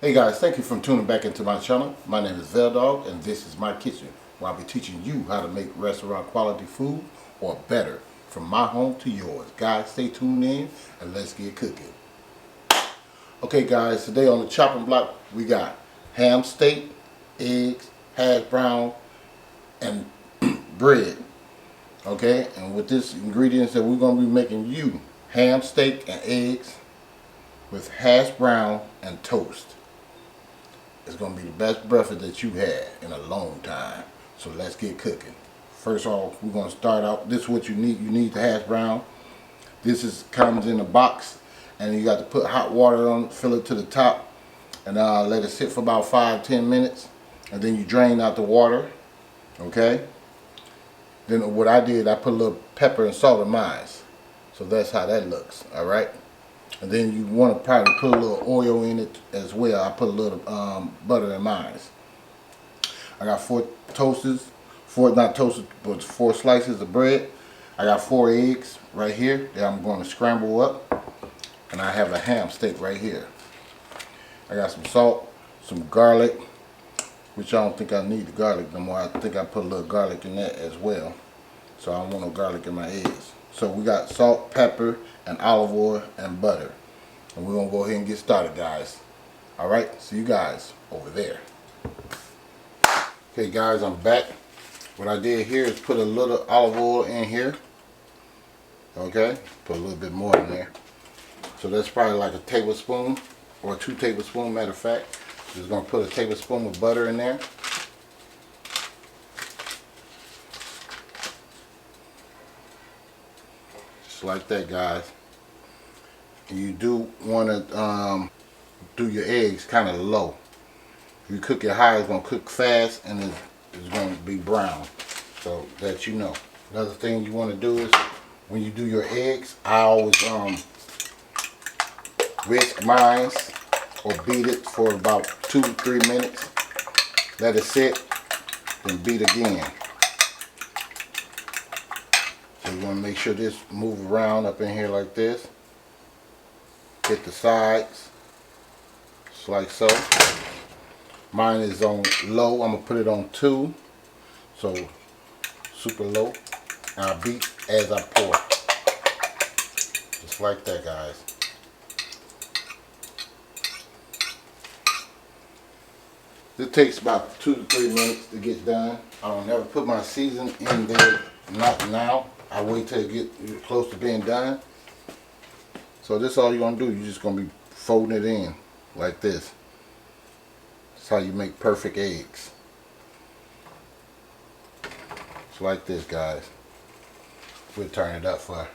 Hey guys, thank you for tuning back into my channel. My name is VELDOGGS and this is my kitchen, where I'll be teaching you how to make restaurant quality food or better from my home to yours. Guys, stay tuned in and let's get cooking. Okay guys, today on the chopping block we got ham steak, eggs, hash brown, and bread. Okay, and with this ingredients that we're going to be making you ham steak and eggs with hash brown and toast. It's going to be the best breakfast that you had in a long time. So let's get cooking. First off, we're going to start out. This is what you need. You need the hash brown. This comes in a box, and you got to put hot water on it, fill it to the top, and let it sit for about 5-10 minutes. And then you drain out the water. Okay. Then what I did, I put a little pepper and salt in mine. So that's how that looks. All right. And then you want to probably put a little oil in it as well. I put a little butter in mine. I got 4 toasters, 4 not toasted, but 4 slices of bread. I got 4 eggs right here that I'm going to scramble up. And I have a ham steak right here. I got some salt, some garlic, which I don't think I need the garlic no more. I think I put a little garlic in that as well. So I don't want no garlic in my eggs. So we got salt, pepper, and olive oil and butter. And we're going to go ahead and get started, guys. Alright, see you guys over there. Okay guys, I'm back. What I did here is put a little olive oil in here. Okay, put a little bit more in there. So that's probably like a tablespoon or 2 tablespoons, matter of fact. Just going to put a tablespoon of butter in there. Just like that, guys. And you do want to do your eggs kind of low. If you cook it high, it's going to cook fast and it's going to be brown. So that you know. Another thing you want to do is when you do your eggs, I always whisk mine or beat it for about 2-3 minutes. Let it sit, then beat again. So you want to make sure this move around up in here like this. Hit the sides, just like so. Mine is on low. I'm gonna put it on 2, so super low. And I beat as I pour, just like that, guys. This takes about 2 to 3 minutes to get done. I don't never put my season in there, not now. I wait till it get close to being done. So this is all you're going to do. You're just going to be folding it in like this. That's how you make perfect eggs. It's like this, guys. We'll turn it up for,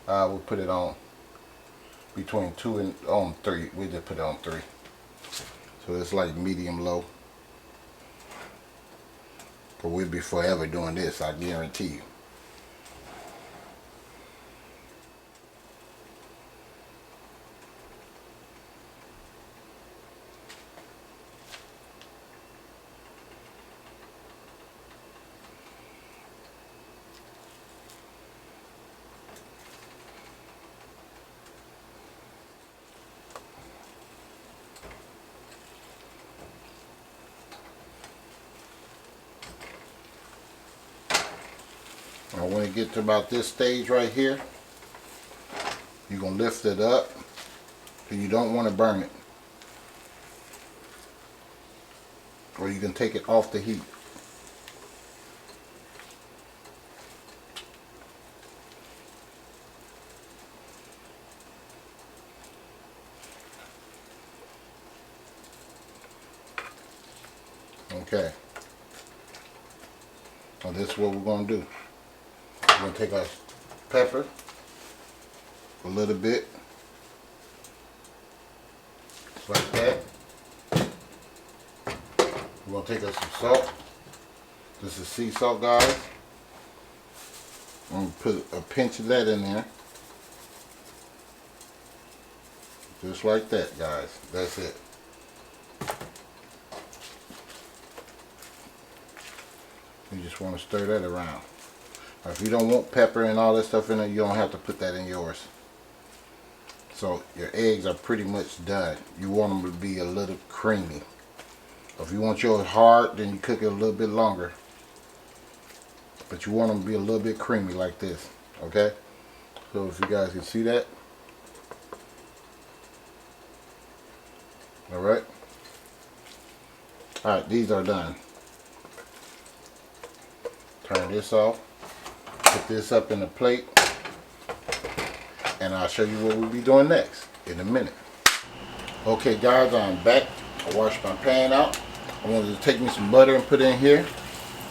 we'll put it on between 2 and on 3. We just put it on 3. So it's like medium low. But we'll be forever doing this, I guarantee you. Now when it gets to about this stage right here, you're going to lift it up, and you don't want to burn it. Or you can take it off the heat. Okay. Now this is what we're going to do. We're going to take our pepper, a little bit, just like that. We're going to take us some salt. This is sea salt, guys. I'm going to put a pinch of that in there. Just like that, guys. That's it. You just want to stir that around. Now, if you don't want pepper and all that stuff in it, you don't have to put that in yours. So your eggs are pretty much done. You want them to be a little creamy. If you want yours hard, then you cook it a little bit longer. But you want them to be a little bit creamy like this, okay? So if you guys can see that. Alright. Alright, these are done. Turn this off. Put this up in a plate. And I'll show you what we'll be doing next in a minute. Okay guys, I'm back. I washed my pan out. I wanted to take me some butter and put it in here.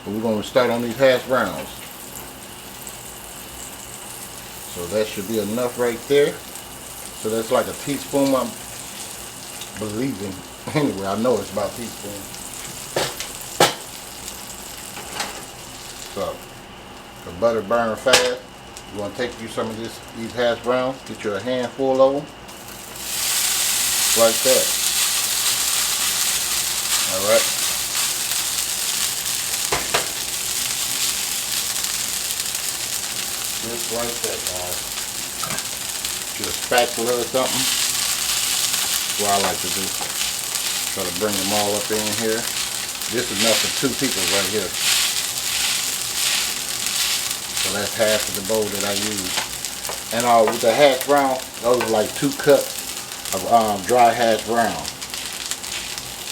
And we're going to start on these hash browns. So that should be enough right there. So that's like a teaspoon, I'm believing. Anyway, I know it's about a teaspoon. So the butter burn fast. You want to take you some of these hash browns. Get you a handful of them. Like that. Alright. Just like that, guys. Get a spatula or something. That's what I like to do. Try to bring them all up in here. This is enough for 2 people right here. So that's half of the bowl that I use. And with the hash brown, those are like 2 cups of dry hash brown.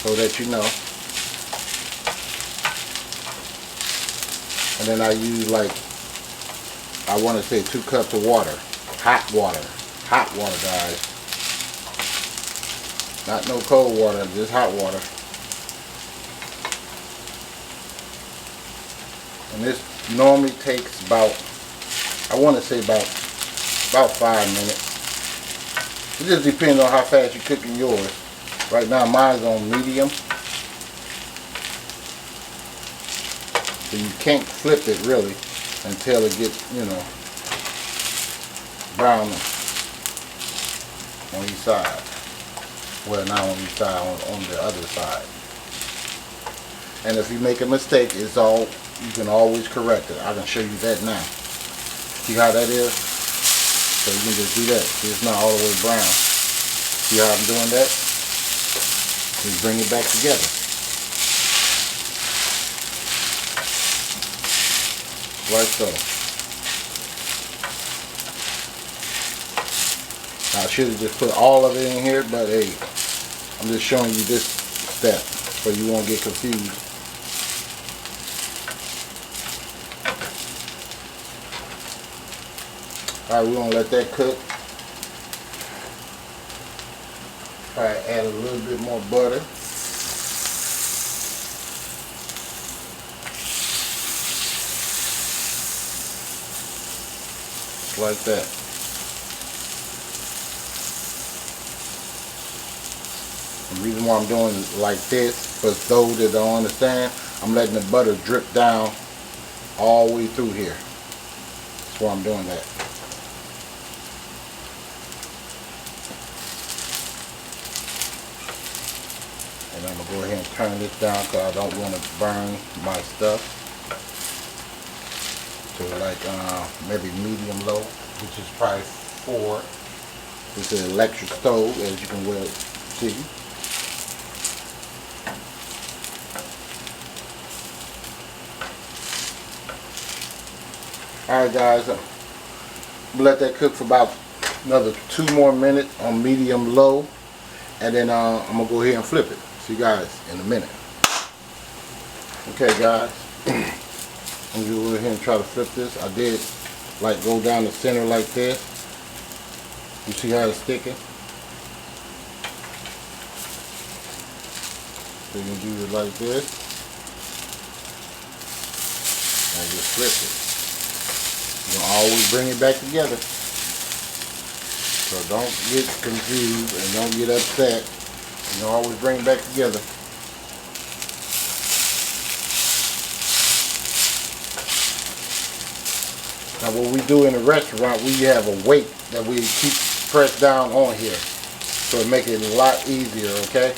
So that you know. And then I use like, I want to say 2 cups of water. Hot water. Hot water, guys. Not no cold water, just hot water. And this normally takes about, I want to say about 5 minutes. It just depends on how fast you're cooking yours. Right now mine's on medium. So you can't flip it really until it gets, you know, brown on each side. Well, not on each side, on the other side. And if you make a mistake, you can always correct it. I can show you that now. See how that is? So you can just do that. See, it's not all the way brown. See how I'm doing that? Just bring it back together. Like so. I should have just put all of it in here, but hey, I'm just showing you this step so you won't get confused. Alright, we're going to let that cook. Try to add a little bit more butter. Like that. The reason why I'm doing it like this, for those that don't understand, I'm letting the butter drip down all the way through here. That's why I'm doing that. And I'm going to go ahead and turn this down because I don't want to burn my stuff. So like maybe medium low, which is probably 4. This is an electric stove, as you can well see. Alright guys, we'll let that cook for about another 2 more minutes on medium low, and then I'm going to go ahead and flip it. See you guys in a minute. Okay guys, I'm going to go ahead and try to flip this. I did like go down the center like this. You see how it's sticking? So you can do it like this and just flip it. You're going to always bring it back together. So don't get confused and don't get upset. You can always bring it back together. Now what we do in a restaurant, we have a weight that we keep pressed down on here. So it makes it a lot easier, okay?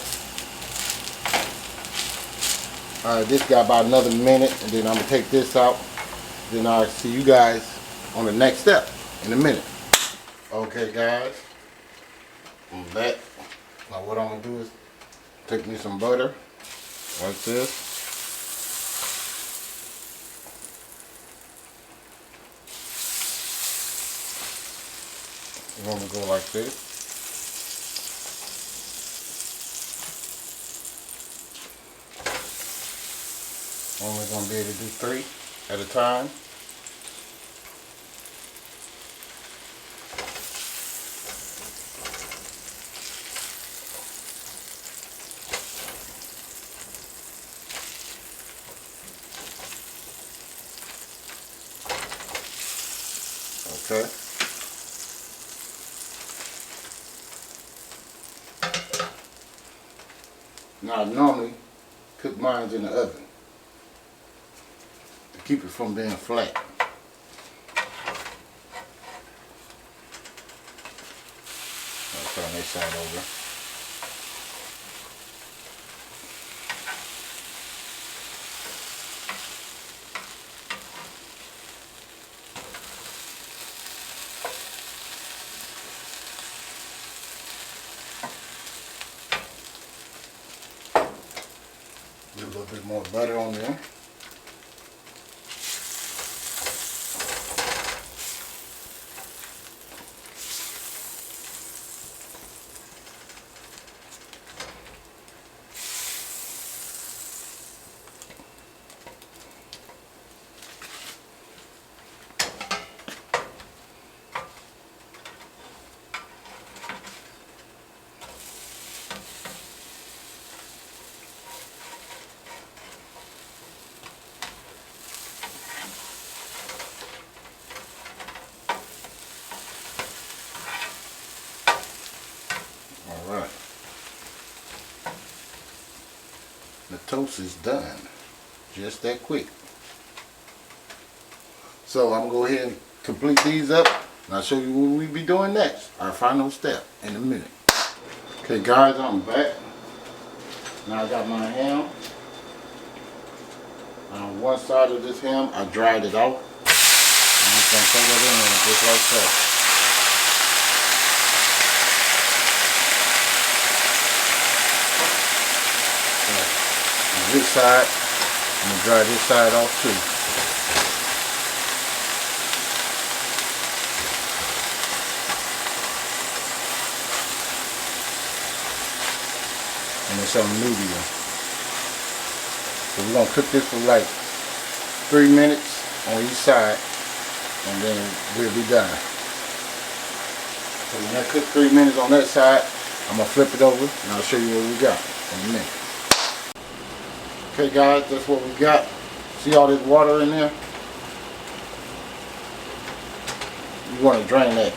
Alright, this got about another minute, and then I'm going to take this out. Then I'll see you guys on the next step in a minute. Okay guys, I'm back. Now what I'm gonna do is take me some butter like this. We're gonna go like this. Only gonna be able to do 3 at a time. Okay. Now I normally cook mine in the oven to keep it from being flat. I'll turn this side over. Get a little bit more butter on there. Alright. The toast is done. Just that quick. So I'm going to go ahead and complete these up, and I'll show you what we'll be doing next. Our final step in a minute. Okay guys, I'm back. Now I got my ham. On one side of this ham, I dried it out. I'm just going to throw that in there just like that. On this side, I'm going to dry this side off too. And it's on medium. So we're going to cook this for like 3 minutes on each side, and then we'll be done. So when I cook 3 minutes on that side, I'm going to flip it over and I'll show you what we got in a minute. Okay guys, that's what we got. See all this water in there? You want to drain that.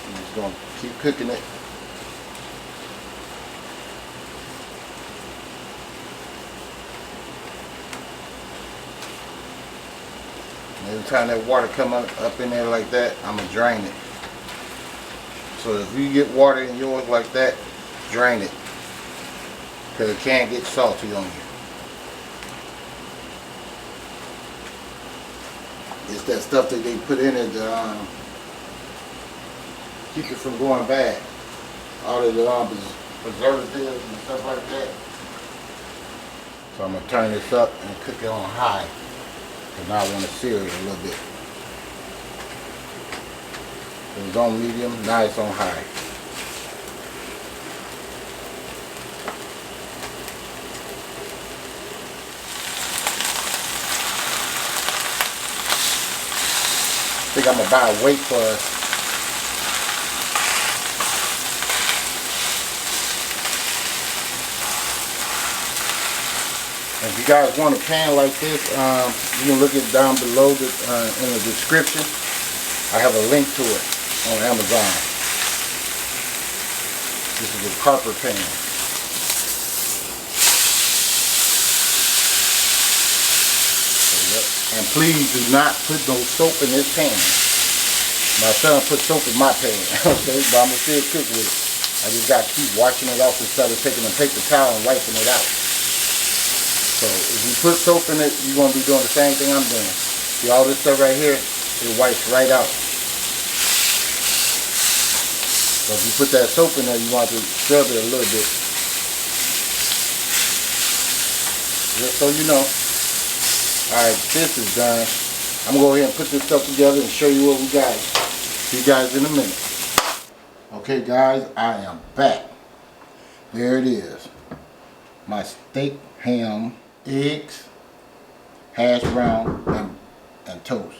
I'm just going to keep cooking it. Every time that water come up in there like that, I'm going to drain it. So if you get water in yours like that, drain it. Because it can't get salty on you. It's that stuff that they put in it to keep it from going bad. All the preservatives and stuff like that. So I'm going to turn this up and cook it on high. Because now I want to sear it a little bit. It was on medium, now it's on high. I think I'm going to buy a weight for us. If you guys want a pan like this, you can look it down below in the description. I have a link to it on Amazon. This is a copper pan. And please do not put no soap in this pan. My son put soap in my pan, okay, but I'm going to still cook with it. I just got to keep washing it off instead of taking a paper towel and wiping it out. So if you put soap in it, you're going to be doing the same thing I'm doing. See all this stuff right here, it wipes right out. So if you put that soap in there, you want to scrub it a little bit. Just so you know. Alright, this is done. I'm going to go ahead and put this stuff together and show you what we got. See you guys in a minute. Okay guys, I am back. There it is. My steak, ham, eggs, hash brown, and toast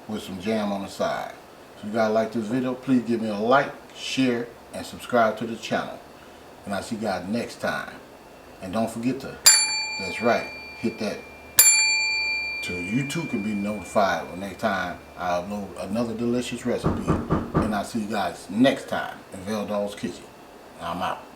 with some jam on the side. If you guys like this video, please give me a like, share, and subscribe to the channel. And I'll see you guys next time. And don't forget to, that's right, hit that so you too can be notified when next time I upload another delicious recipe. And I'll see you guys next time in VELDOGGS Kitchen. I'm out.